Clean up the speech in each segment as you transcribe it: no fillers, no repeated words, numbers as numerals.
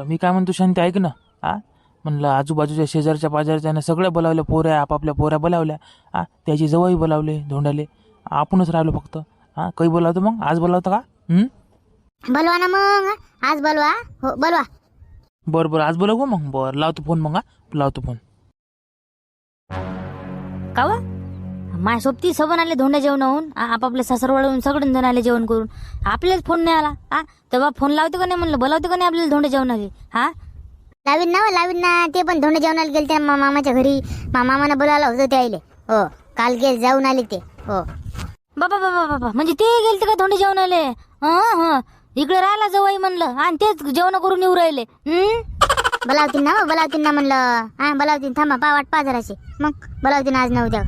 बरं मी काय म्हणतो शांती ऐक ना. म्हणलं आजूबाजूच्या शेजारच्या पाजारच्या सगळ्या बोलावल्या पोऱ्या आपापल्या पोऱ्या बोलावल्या. त्याची जवळही बोलावले धोंडाले. आपणच राहिलो फक्त. काही बोलावतो मग आज बोलावतं का? बोलवा ना मग आज बोलवा. हो बोलवा. बरं बरं आज बोलावू मग. बरं लावतो फोन मग. लावतो फोन. का व माय सोबती सबन आले धोंडा जेवणाहून आपापल्या सासरवाडून सगळे जण आले जेवण करून. आपल्याला फोन नाही आला. तेव्हा फोन लावते का नाही म्हणलं बोलावते का नाही आपल्याला धोंडा जेवणाले. लावीन ना ते पण धोंडा जेवणाला गेले त्या मामाच्या घरी. मामानं बोलावलं होतं ते आले. हो काल जाऊन आले ते. हो बाबा बाबा बाबा म्हणजे ते गेलते का धोंडे जेवणाले. इकडे राहिला जवळ म्हणलं आणि तेच जेवण करून येऊ राहिले. बोलावतील ना म्हणलं. बोलावतील थांबा वाट पा जराशी मग बोलावतील आज ना उद्या.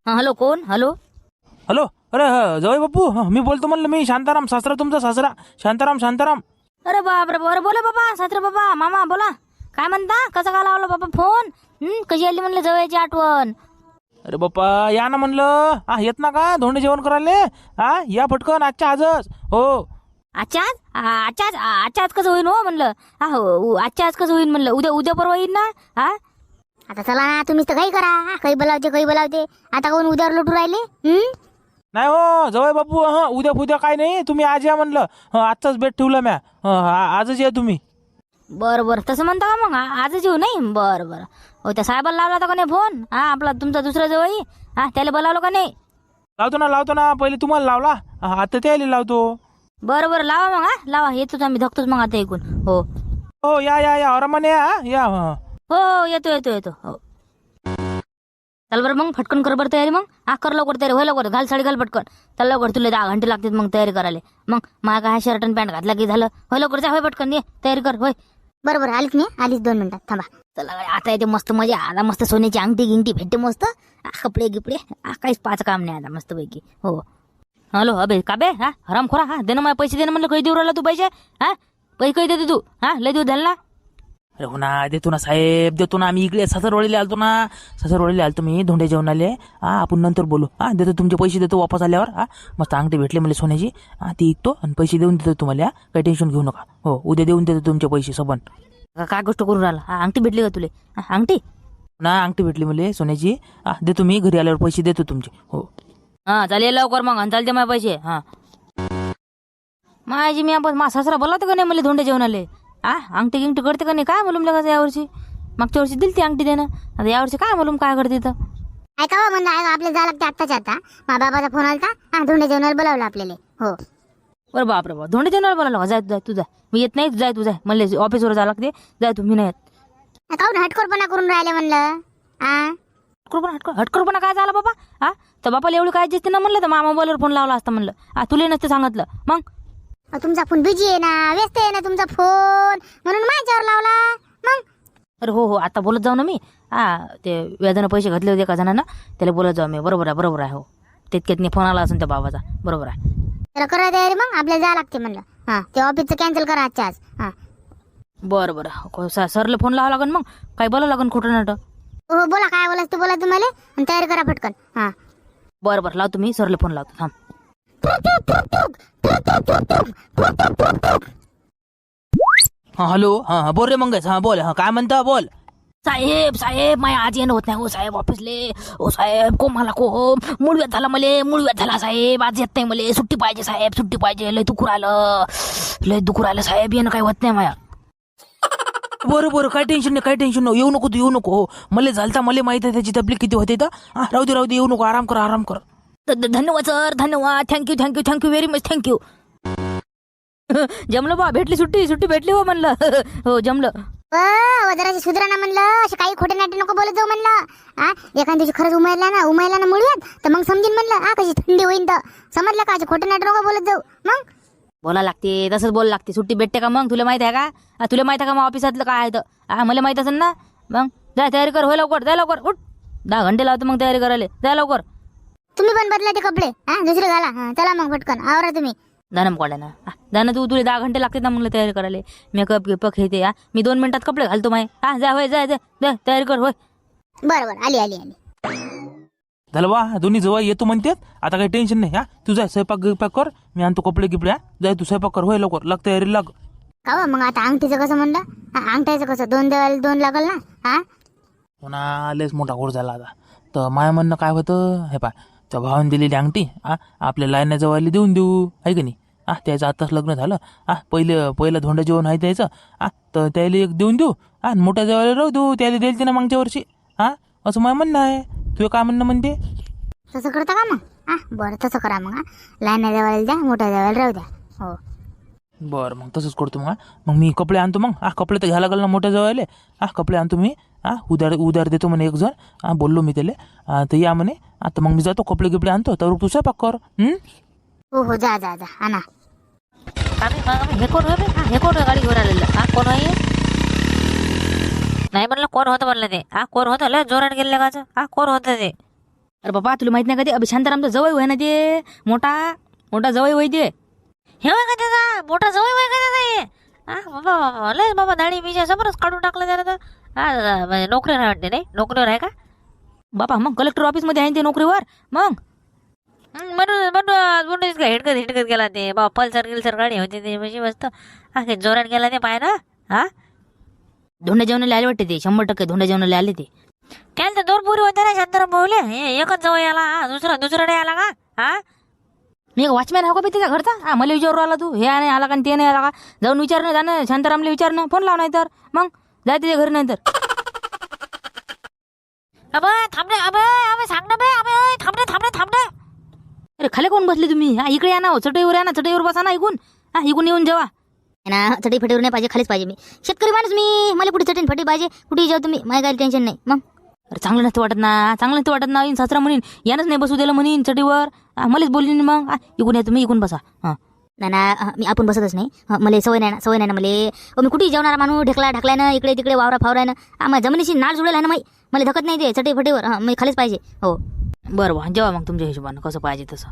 हॅलो कोण? Hello hello. अरे जवळ बापू मी बोलतो म्हणलं. मी शांताराम सासरा तुमचा सासरा शांताराम. अरे बापरे बरं बोला बाबा सासरे बाबा मामा बोला. काय म्हणता कसा का लावला बाबा फोन? कशी आली म्हणलं जवळची आठवण? अरे बाप्पा या ना म्हणलं. येत ना का धोंडे जेवण करायला? या फटकन आजच्या आजच. हो आजच्या आज कसं होईन हो म्हणलं. आजच्या आज कसं होईन म्हणलं. उद्या परवा येईन ना. आता चला ना तुम्हीच तर काही करा. काही बोलावते आता कोण उद्यावर लुटू राहिले. नाही हो जवळ बापू. उद्या फुद्या काय नाही. तुम्ही आज या म्हणलं. आजचाच बेट ठेवला म्या. आजच या तुम्ही. बरं तसं म्हणता का मग आजच येऊ नाही. बरं हो त्या साहेबाला लावला होता का नाही फोन? आपला तुमचा दुसरा जवळ त्याला बोलावलं का नाही? लावतो ना. पहिले तुम्हाला लावला आता त्याला लावतो. बरं लावा मग. लावा येतोच आम्ही धकतोच मग आता ऐकून. हो या आरामाने या. हो येतो हो चल बरं मग फटकन कर बरं तयारी मग. कर लवकर तयारी. होय लवकर घाल साडी घाल पटकन. चल लवकर तुला 10 घंटे लागतात मग तयारी करायला. मग माझा काय शर्ट आणि पॅन्ट घातला की झालं. होय लवकर जा. होय पटकन ये तयारी कर. होय बरोबर आलीच नाही. आलीच 2 मिनिटात थांबा. चला आता येते मस्त मजा. आता मस्त सोन्याची अंगठी गिंगठी भेटते मस्त. कपडे गिपडे काहीच पाच काम नाही आता मस्त पैकी. हो हॅलो अबे काबे हरामखोरा. दे ना मला पैसे. दे ना म्हणलं. काही देऊ राहिला तू पैसे? पैसे काही देते तू? लय देऊ झालं ना. अरे हो ना देतो ना साहेब देतो ना. आम्ही इकडे सासरवाडीला आलतो मी धोंडे जेवणाले. आपण नंतर बोलू. देतो तुमचे पैसे देतो वापस आल्यावर. मस्त अंगठी भेटले मला सोन्याची. ती ऐकतो आणि पैसे देऊन देतो तुम्हाला. काही टेन्शन घेऊ नका. हो उद्या देऊन देतो तुमचे पैसे सबन. काय गोष्ट करून राहिला? अंगठी भेटली का तुले? अंगठी ना अंगठी भेटली मला सोन्याची. देतो मी घरी आल्यावर पैसे देतो तुमचे. हो चालेल लवकर मग. चालते माझे पैसे. माझी मी आपण सासरा बोलावते का नाही मला धोंडे जेवणाले? अंगठी गिंगठी करते का नाही काय मालूम लगायचं यावर्षी. मागच्या वर्षी दिली ती अंगठी देणं. आता यावर्षी काय मालूम काय करते तर. ऐका म्हणलं आपल्याला जायला लागते आत्ताच्या आता. माझ्या बाबाचा फोन आलता. धोंडे जेवणाला बोलावलं आपल्याला. हो बरं बापरे बाप धोंडे जेवणाला बोलावलं. जाय तू जाय. मी येत नाही. तू जाय मला ऑफिसवर जावं लागते. जाय तू. मी नाही येत. काऊन हटकोरपणा करून राहिले म्हणलं. हटकोरपणा काय झाला बाबा? तर बापाला एवढी काय दिसते ना म्हणलं तर मामा बोलवर फोन लावला असता म्हणलं. तुला नसतं सांगितलं मग. तुमचा फोन बिजी आहे ना. व्यस्त आहे ना तुमचा फोन म्हणून माझ्यावर लावला मग. अरे हो आता बोलत जाऊ ना मी. ते व्याजानं पैसे घातले होते एका जणांना. त्याला बोलत जाऊ मी. बरोबर आहे. हो तितक्यात फोन आला असेल त्या बाबाचा. बरोबर आहे. त्याला करा तयारी मग. आपल्याला जायला लागते म्हणलं. ते ऑफिसचं कॅन्सल करा आजच्या आज. बरं सरला फोन लावा लागेल मग. काही बोलावं लागेल खोटं नाटक. हो बोला काय बोलायचं बोला तुम्हाला. आणि तयारी करा पटकन. बरं लावतो मी. सरला फोन लावतो थांब. हॅलो बोल रे मंगेश. बोल. काय म्हणता बोल. साहेब माय आज येणं होत नाही हो साहेब ऑफिसले. हो साहेब मला मुळव्यात झाला साहेब. आज येत नाही मला. सुट्टी पाहिजे साहेब. सुट्टी पाहिजे. लय दुखू राहिलं साहेब. येणं काही होत नाही माया. बरं काही टेन्शन नाही. येऊ नको तू येऊ नको. हो मला झालता. मला माहित आहे त्याची तकलीफ किती होते तर. राहू दे येऊ नको. आराम कर. धन्यवाद सर धन्यवाद. Thank you very much. थँक्यू. जमलं बा. भेटली सुट्टी भेटली हो म्हणलं. हो जमलं. जराशी सुधारणा म्हणलं. असे काही खोटे नाटे नको बोलत जाऊ म्हणलं. एखाद्या दिवशी खरंच उमायला ना मुळव्यात तर मग समजेन म्हणलं. कशी थंडी होईन तर समजलं का. खोटे नाटे नको बोलत जाऊ मग. बोला लागते तसंच बोला लागते. सुट्टी भेटते का मग तुला माहित आहे का? तुला माहित आहे का मग ऑफिसातलं काय आहे तर? मला माहित असेल ना. मग जाय तयारी कर. होय लवकर जाय लवकर. उठ 10 घंटे लावतो मग तयारी करायला. जाय लवकर. तुम्ही पण बदला ते कपडे. दुसरे घाला. चला मग पटकन आवरा तुम्ही. जाणं पडला ना. जाणं तुला 10 घंटे लागते ना म्हणलं तयारी करायला. मेकअप गिपक हे ते. मी 2 मिनिटात कपडे घालतो माय. जा होय जाय तयारी कर. होय बरं आली. झालं बा दोन्ही जवळ येतो म्हणतात. आता काही टेन्शन नाही. हा तू जाय स्वयंपाक गिपाक कर, मी आणतो कपडे गिपडे. जाय तू स्वयंपाक कर, होय लवकर लाग तयारी लाग. का मग आता अंगठीचं कसं म्हणलं? अंगठायचं कसं? 2 देवाला 2 लागल ना. हा पुन्हा लयच मोठा घोड झाला आता. तर माया म्हणणं काय होतं, हे पा त्या भावाने दिलेली अंगठी आपल्या लायना जवळ देऊन देऊ, आहे की नाही. त्याचं आताच लग्न झालं. पहिलं धोंडं जेवण आहे त्याचं. तर त्याला एक देऊन देऊ. मोठ्या जवळ राहू देऊ, त्याला दिली ते ना मागच्या वर्षी. असं माझं म्हणणं आहे. तुझं काय म्हणणं म्हणते? तसं करता का मग? बरं तसं करा मग. लहान्या देवाला द्या, मोठ्या देवाला राहू द्या. हो बरं मग तसंच करतो. मग मी कपडे आणतो. मग कपडे तर घ्यायला लागल ना मोठ्या जवळले. कपडे आणतो मी. उधार देतो म्हणे एक जण. बोललो मी त्याला. तर या म्हणे. आता मग मी जातो कपडे गिपडे आणतो, तर तू स्वयंपाक कर. हो हो जा जा जा आणा. हे कोण होय बे? हे कोण गाडी घेऊन आलेलं? कोण आहे? नाही म्हणलं कोण होतं म्हणलं ते. कोण होतं? लय जोरात गेले का? कोण होतं ते? अरे बाबा तुला माहित नाही का ते अभिशांतारामचा जवळ होय ना ते. मोठा जवळ होय ते. हे होय का त्याचा मोठा जवळ होय का त्याचा? बाबा लय बाबा दाढी बिजा समोरच काढून टाकलं त्याला तर. म्हणजे नोकरीवर आहे वाटते. नाही नोकरीवर आहे का बाबा? मग कलेक्टर ऑफिस मध्ये आहे ते नोकरीवर. मग म्हणून हिडकत गेला ते. बाबा पल्सर गाडी होती ते म्हणजे मस्त. जोरात गेला ते पाय ना. धोंड्या जेवणाला आले वाटते ते. 100% धोंड्या जेवणाला आले ते. काय तर 2 पोरी होत्या ना शांताराम भाऊले. एकच जवळ आला. दुसरा नाही आला का? मी एक वॉचमॅन हा का बे त्याच्या घरचा? मला विचारू आला तू हे नाही आला का ते नाही आला का? जाऊन विचारणं जाणं शांतारामला विचारणं. फोन लाव नाही तर मग जाय त्याच्या घरी नाही तर. थांबणे अबे सांग ना बे. थांबणे. अरे खाली कोण बसले तुम्ही? इकडे या ना. चटईवर या ना. चटईवर बसा ना. इकून येऊन जेवा ना. चटई फटीवर नाही पाहिजे, खालीच पाहिजे. मी शेतकरी माणूस मी. मला कुठे चटई फटी पाहिजे, कुठे जाऊ तुम्ही. माझ्या काही टेन्शन नाही. मग अरे चांगलं नसतं वाटत ना. येईन सासरा म्हणीन यानंच नाही बसू दिलं म्हणीन चटईवर. मलाच बोलली मग. इकून या तुम्ही, इकून बसा. ना मी आपण बसतच नाही. मला सवय नाही ना मला. मी कुठेही जेवणारा माणूस ढकलायनं इकडे तिकडे वावरा फावरायनं. माझ्या जमिनीशी नाळ जुळेल आहे ना. मला धकत नाही ते चटई फटीवर. मी खालीच पाहिजे. हो बरं बा जेवा मग तुमच्या हिशोबानं कसं पाहिजे तसं.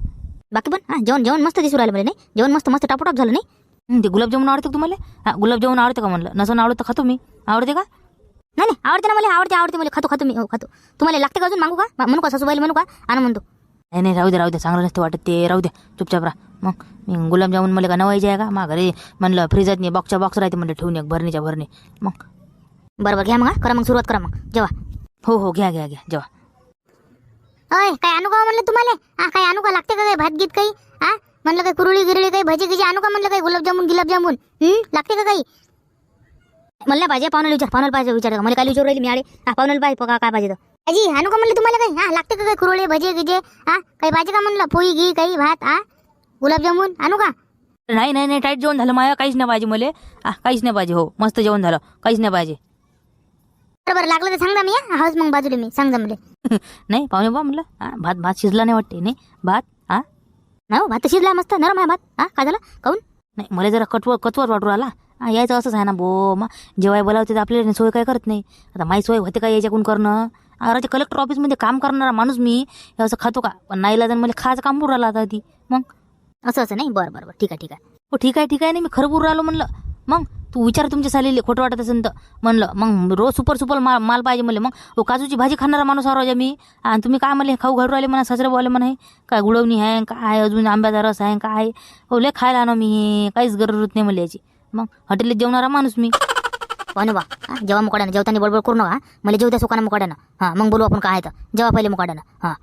बाकी पण जेवण मस्त दिसू राहिलं मला. नाही जेवण मस्त टापोटाप झालं नाही. ते गुलाबजामुन आवडते का तुम्हाला? गुलाबजामुन आवडते का म्हणलं? नसं आवडतं खातो मी. आवडते का? नाही आवडते ना मला. आवडते मला. खातो मी. हो खातो. तुम्हाला लागते का अजून? मागू का? म्हणू का सासूबाईला? म्हणू का? आणा म्हणतो. नाही राहू द्या. चांगलं नसते वाटत ते. राहू द्या चुपचाप राहा. मग मी गुलाबजामुन मला का नवायचे आहे का? मग घरी म्हणलं फ्रीजात नाही बॉक्स राहते म्हणलं ठेवून एक भरणीच्या भरणी. मग बरोबर घ्या मग. करा मग सुरुवात करा मग जेवा. हो घ्या जेवा. अय काय आणू का म्हणलं तुम्हाला? काय आणू का? लागते का काही भात गीत काही? म्हणलं काही कुरुळी गिरळी काही भजी गिजी आणू का म्हणलं? काही गुलाबजामुन लागते का काही? मला पाहिजे. पाहुण्याला पाहिजे विचार. मला काय विचारू राहिली मी आडे? पाहुण्याला पाहिजे काय पाहिजे तर अजी आणू का म्हणलं तुम्हाला? काही लागते का काही कुरुळे भजे गिजे? काही पाहिजे का म्हणलं? पोळी घी काही भात गुलाबजामुन आणू का? नाही टाईट जेवण झालं माया. काहीच नाही पाहिजे मला. काहीच नाही पाहिजे. हो मस्त जेवण झालं. काहीच नाही पाहिजे. बरं लागलं तर सांग जा. मी हाऊस मग बाजूला मी सांग जा मला. नाही पाहुणे बा म्हणलं भात शिजला नाही वाटते. नाही भात नाही भात शिजला मस्त नरम आहे भात. काय झालं काऊन? नाही मला जरा कचवट वाटू आला. यायचं असंच आहे ना बो. मग जेव्हा बोलावते तर आपल्याला सोय काय करत नाही. आता माझी सोय होते का याच्याकडून करणं? अरे कलेक्टर ऑफिसमध्ये काम करणारा माणूस मी असं खातो का? पण नाही लागलं मला खायचं काम पुरं आला आता ती. मग असं नाही. बरं ठीक आहे. हो ठीक आहे नाही मी खरं पुरं आलो म्हणलं. मग तू विचार तुमच्या सालीले खोटं वाटत असेल तर म्हणलं. मग रोज सुपर माल पाहिजे मला. मग काजूची भाजी खाणारा माणूस हा राजा मी. आणि तुम्ही काय म्हणले खाऊ घालू राहिले म्हणा सासरे बोले म्हणा. काय गुळवणी आहे काय अजून आंब्याचा रस आहे काय? हो लय खायला आणू मी. काहीच गरज नाही मला याची. मग हॉटेलीत जेवणारा माणूस मी. पाहुणे बा जेव्हा मुकाड्यानं जेवताना बडबड करू नका. मला जेव द्या सुखानं मुकाड्यानं. मग बोलू आपण काय आहे तर. जेव्हा पहिले मुकाड्यानं.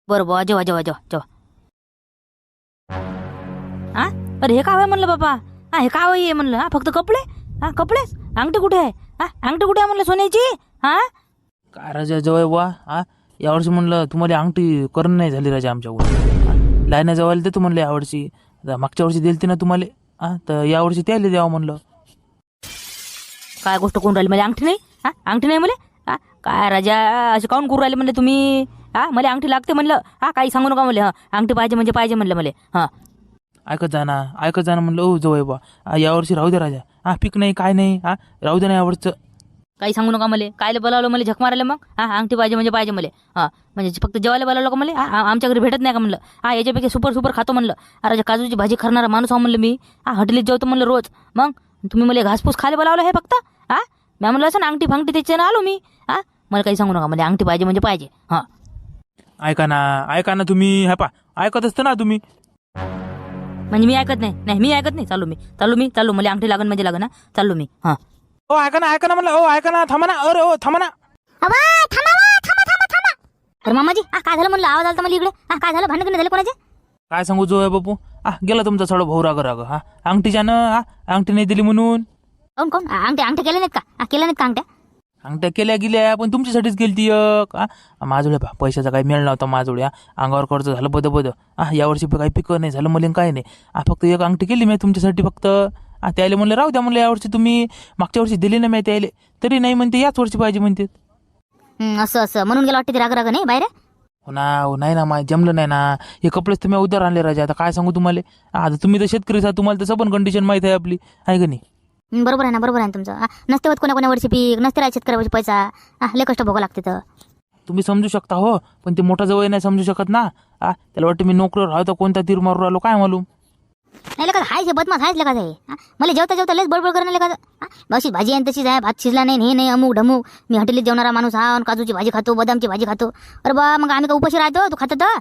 बरं बा जेव्हा अरे हे काय म्हणलं बाबा? हे काय आहे म्हणलं? फक्त कपडेच? अंगठी कुठे आहे? अंगठी कुठे आहे म्हणलं सोन्याची? काय राजा जवळ बा. यावर्षी म्हणलं तुम्हाला अंगठी करून नाही झाली राजा आमच्याकडून. लायना जवळ देतो म्हणलं यावर्षी. मागच्या वर्षी दिलती ना तुम्हाला. तर यावर्षी त्याला द्यावं म्हणलं. काय गोष्ट करून राहिली? मला अंगठी नाही. अंगठी नाही मला. काय राजा असे काऊन करून राहिले म्हणलं तुम्ही? मला अंगठी लागते म्हणलं. काही सांगू नका मला. अंगठी पाहिजे म्हणलं मला. ऐकत जा ना म्हणलं. ओ जवळ बा यावर्षी राहू दे राजा. पीक नाही काय नाही. राहू दे ना यावर्षीचं. काही सांगू नका मला. कायला बोलावलं मला झक मारायला मग? अंगठी पाहिजे मला. म्हणजे फक्त जेवायला बोलावलं का मला? आमच्या घरी भेटत नाही का म्हणलं? याच्यापैकी सुपर खातो म्हणलं. राजा काजूची भाजी करणारा माणूस आहो म्हणलं मी. हॉटेलीत जेवतो म्हणलं रोज. मग तुम्ही मला घासपूस खायला बोलावलं हे फक्त? मी म्हणलं असं ना अंगठी फांगठी त्याच्यानं आलो मी. मला काही सांगू नका मला. अंगठी पाहिजे. ऐका ना तुम्ही हा पा ऐकत असतं ना तुम्ही. म्हणजे मी ऐकत नाही. नाही मी ऐकत नाही. चाललो मला अंगठी लागन म्हणजे लागन. चाललो मी. हां ओ ऐका ना म्हणलं. ओ ऐका ना, थांबा ना. अरे ओ थांबा ना. अवा थांबा थांबा. अरे मामाजी काय झालं म्हणलं? आवाज आला मला इकडे. काय झालं? भांडण झाले कोणाचे? काय सांगू जो आहे बापू. गेला तुमचा सडो भाऊ राग हा अंगठीच्यानं अंगठी नाही दिली म्हणून. कोण अंगठ्या केल्या नाहीत का? केल्या नाहीत का अंगठ्या? अंगठ्या केल्या गेल्या पण तुमच्यासाठीच गेलती एक. माझोळे पा पैशाचा काही मेळ नव्हता माझोळे. अंगावर कर्ज झालं बद यावर्षी काही पिकं नाही झालं मला काय नाही. फक्त एक अंगठी केली मी तुमच्यासाठी फक्त. त्याला म्हणलं राहू द्या म्हणलं यावर्षी तुम्ही मागच्या वर्षी दिली ना मी त्याला तरी नाही म्हणते याच वर्षी पाहिजे म्हणते. असं म्हणून गेला वाटते ते राग नाही बाहेर. हो नाही ना मा जमलं नाही ना. हे कपडेच तुम्ही उधार आणले राजा. आता काय सांगू तुम्हाला. आता तुम्ही तर शेतकरीच आहात तुम्हाला तसं पण कंडिशन माहीत आहे आपली आहे का नाही. बरोबर आहे ना तुमचं. नसते होत कोणा वर्षी पीक नसते राहत शेतकऱ्यावरची पैसा. लय कष्ट भोगा लागते तर. तुम्ही समजू शकता हो पण ते मोठा जवळ नाही समजू शकत ना. त्याला वाटतं मी नोकरीवर राहतो कोणता तीर मारू राहिलो काय मालूम. नाही लेखा हाय बदमाश आहेच लेखा आहे. मला जेवता लयच बडबड करणं लेखा. अशी भाजी आहे तशीच आहे. भात शिजला नाही हे नाही अमुक ढमुक. मी हॉटेलीत जेवणारा माणूस हा. काजूची भाजी खातो बदामची भाजी खातो. अरे बा मग आम्ही का उपाशी राहतो? तू खातो तर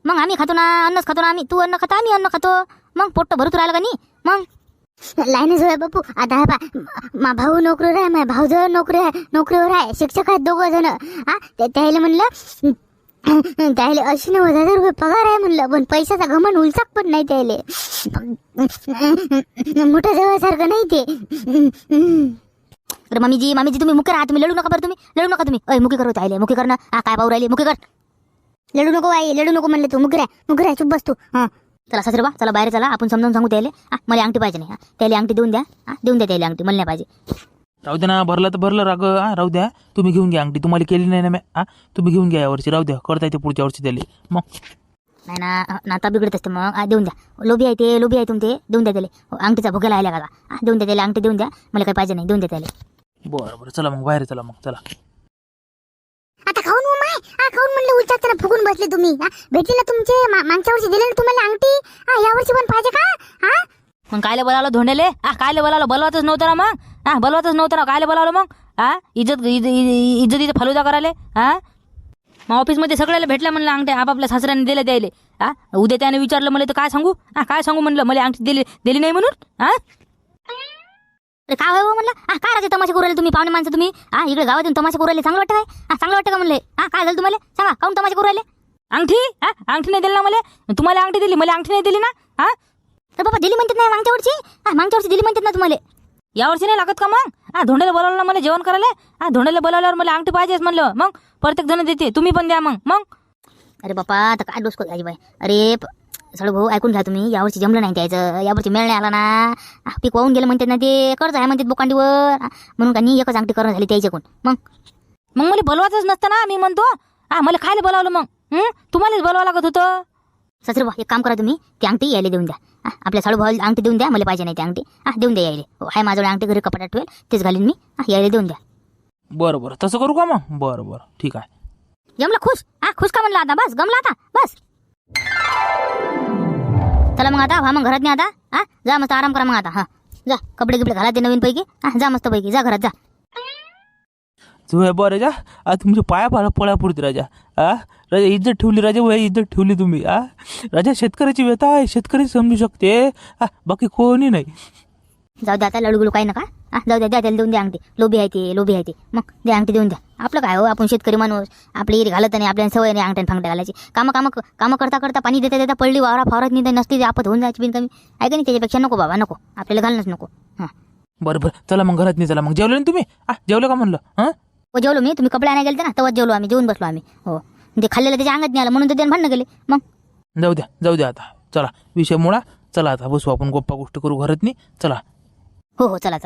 मग आम्ही खातो ना. अन्नच खातो ना आम्ही. तू अन्न खाता आम्ही अन्न खातो. मग पोट्ट भरूच राहिलं का नाही मग. लाईनच होय बापू. आता हा पा मा भाऊ नोकरीवर आहे. माझ्या भाऊ जवळ नोकरीवर आहे. शिक्षक आहेत दोघं जण. त्याला म्हणलं त्याला 80,000 रुपये पगार आहे म्हणलं पण पैशाचा घमंड उलचाक पण नाही त्याला. मोठ्या जवळसारखं नाही ते. अरे मामीजी तुम्ही मुके राहा. तुम्ही लढू नका तुम्ही. मुके करू ताईले मुके करणं. काय पाहू राहिले मुके कर. लढू नको म्हणलं तू. मुकऱ्या चुप बस तू. चला सासरे बा चला बाहेर चला. आपण समजावून सांगू त्याला. मला अंगठी पाहिजे नाही. त्याला अंगठी देऊन द्या त्याला अंगठी. मला नाही पाहिजे. राहू द्या ना. भरलं तर भरलं राग. राहू द्या तुम्ही घेऊन घ्या अंगठी. तुम्हाला केली नाही ना मी. तुम्ही घेऊन घ्या यावर्षी. राहू द्या करता येते पुढच्या वर्षी त्याला. मग नाही ना नाता बिघडत असते मग. देऊन द्या. लोभी आहे तुमचे. देऊन द्या त्याला. अंगठीचा भोग्याला आल्या का? देऊन द्या त्याला अंगठी देऊन द्या. मला काही पाहिजे नाही. देऊन द्या त्याला. बरं चला मग बाहेर चला मग चला. आता खाऊन खाऊन म्हणलं उलचाकताना फुगून बसले तुम्ही. भेटली ना तुमचे मागच्या वर्षी दिले ना तुम्हाला अंगठी. यावर्षी पण पाहिजे का? मग कायले बोलावलं धोंडेले? कायले बोलावलं? बोलवातच नव्हतं ना मग. बोलवातच नव्हतं ना. कायले बोलावलं मग? इज्जतीचं फालुदा करायला. मग ऑफिसमध्ये सगळ्याला भेटल्या म्हणलं अंगठ्या आपापल्या सासऱ्याने दिल्या द्यायले. उद्या त्याने विचारलं मला तर काय सांगू म्हणलं मला अंगठी दिली नाही म्हणून. अरे काय हो म्हणलं. काय राहते तमाशा करू राहिले तुम्ही पाहुणे माणसं तुम्ही. इकडे गावातून तमाशा करू राहिले. चांगलं वाटतं काय? चांगलं वाटतं का म्हणले. काय झालं तुम्हाला सांगा. काऊन तमाशा करू राहिले? अंगठी नाही दिली ना मला. तुम्हाला अंगठी दिली मला अंगठी नाही दिली ना. तर बाबा दिली म्हणतात नाही मागच्या वर्षी दिली म्हणतात ना तुम्हाला. यावर्षी नाही लागत का मग? धोंड्याला बोलावलं ना मला जेवण करायला. धोंड्याला बोलावल्यावर मला अंगठी पाहिजेच म्हणलं. मग प्रत्येक जण देते. तुम्ही पण द्या मग. अरे बापा आता काय डोसको घ्यायची बाई. अरे सळ भाऊ ऐकून घ्या तुम्ही. यावर्षी जमलं नाही द्यायचं. यावर्षी मेळ नाही आला ना. पीक वाहून गेलं म्हणतात ना. ते कर्ज आहे म्हणतात बोकांडीवर. म्हणून का नाही एकच अंगठी करून झाली त्याच्याकडून. मग मला बोलवायचंच नसतं ना. मी म्हणतो मला खायला बोलावलं मग. तुम्हालाच बोलवा लागत होतं. ससरे बा एक काम करा तुम्ही. ती अंगठी यायला देऊन द्या. आपल्या साडू भाऊ अंगठी देऊन द्या. मला पाहिजे नाही ती अंगठी. देऊन द्या यायला. हाय माझ्याकडे अंगठी घरी कपाटात ठेवेल तेच घालीन मी. यायला देऊन द्या. बरं तसं करू का मग. बरं ठीक आहे. जमलं खुश का म्हणलं आता. बस गमला आता बस. चला मग आता मग घरात नाही आता. जा मस्त आराम करा मग आता. जा कपडे घाला ते नवीन पैकी. जा मस्त पैकी जा घरात जा. जो बरं राजा तुमच्या पाया पळा पुरते राजा. राजा इज्जत ठेवली राजा. इज्जत ठेवली तुम्ही. राजा शेतकऱ्याची व्यथा आहे. शेतकरी समजू शकते. बाकी कोणी नाही. जाऊ द्या आता लडूगुलू काही नका. जाऊ द्या त्याला देऊन द्या अंगठी. लोभी आहे ते. मग द्या अंगठी देऊन द्या. आपलं काय हो आपण शेतकरी माणूस. आपली इरी घालत नाही. आपल्याला सवय नाही अंगठ्यान फांगट्या घालायची. कामं करता पाणी देता पडली वावरा फावरात नाही नसती आपत होऊन जायची बिन कमी आहे का नाही. त्याच्यापेक्षा नको बाबा नको. आपल्याला घालणंच नको. बरं चला मग घरात नाही. चला मग जेवलं ना तुम्ही. जेवलं का म्हणलं. हो जेवलो मी. तुम्ही कपडे आणायला गेलते ना तेव्हा जेवलो आम्ही. जेवून बसलो आम्ही. हो ते खाल्लेलं त्याच्या अंगात नाही आलं म्हणून तर त्याने भांडणं गेले. मग जाऊ द्या आता. चला विषय मुळा. चला आता बसू आपण गप्पा गोष्ट करू घरात नाही. चला. हो चला.